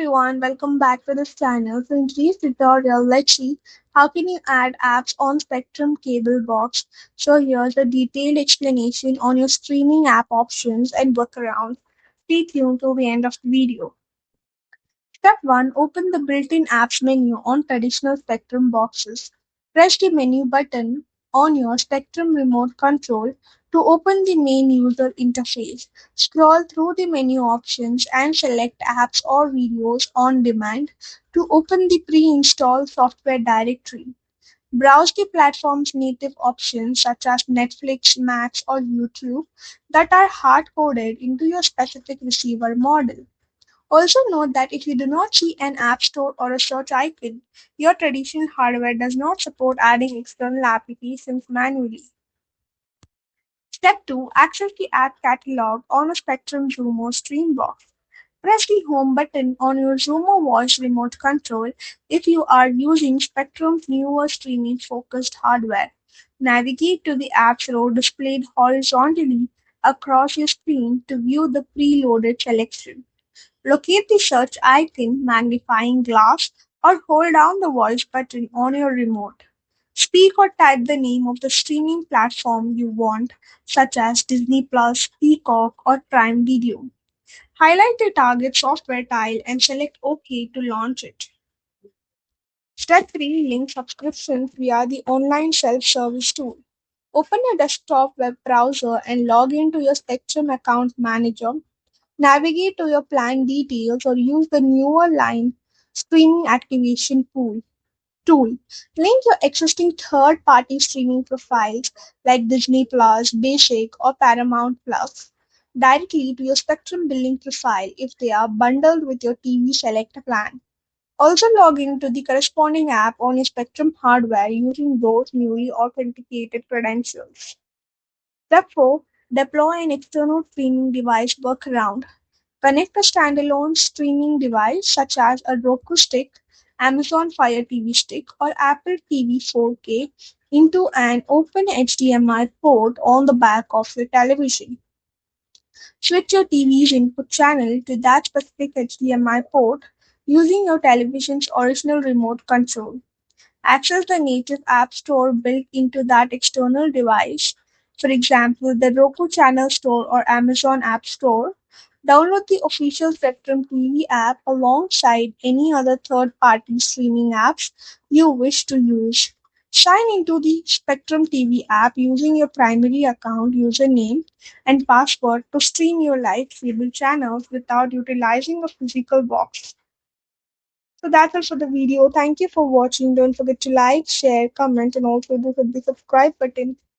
everyone, welcome back to this channel. So in today's tutorial, let's see how can you add apps on Spectrum cable box. So here's a detailed explanation on your streaming app options and workarounds. Stay tuned till the end of the video. Step 1. Open the built-in apps menu on traditional Spectrum boxes. Press the menu button on your Spectrum remote control to open the main user interface. Scroll through the menu options and select apps or videos on demand to open the pre-installed software directory. Browse the platform's native options such as Netflix, Max, or YouTube that are hard-coded into your specific receiver model. Also note that if you do not see an app store or a search icon, your traditional hardware does not support adding external applications manually. Step 2. Access the app catalog on a Spectrum Zumo Stream box. Press the home button on your Zumo voice remote control if you are using Spectrum's newer streaming focused hardware. Navigate to the apps row displayed horizontally across your screen to view the preloaded selection. Locate the search icon magnifying glass or hold down the voice button on your remote. Speak or type the name of the streaming platform you want, such as Disney Plus, Peacock, or Prime Video. Highlight the target software tile and select OK to launch it. Step 3. Link subscriptions via the online self-service tool. Open your desktop web browser and log into your Spectrum account manager. Navigate to your plan details or use the newer line streaming activation tool. Link your existing third-party streaming profiles like Disney Plus, Basic, or Paramount Plus directly to your Spectrum billing profile if they are bundled with your TV Select plan. Also log into the corresponding app on your Spectrum hardware using those newly authenticated credentials. Step 4. Deploy an external streaming device workaround. Connect a standalone streaming device such as a Roku stick, Amazon Fire TV stick, or Apple TV 4K into an open HDMI port on the back of your television. Switch your TV's input channel to that specific HDMI port using your television's original remote control. Access the native app store built into that external device, for example, the Roku Channel Store or Amazon App Store. Download the official Spectrum TV app alongside any other third party streaming apps you wish to use. Sign into the Spectrum TV app using your primary account username and password to stream your live cable channels without utilizing a physical box. So that's all for the video. Thank you for watching. Don't forget to like, share, comment, and also do hit the subscribe button.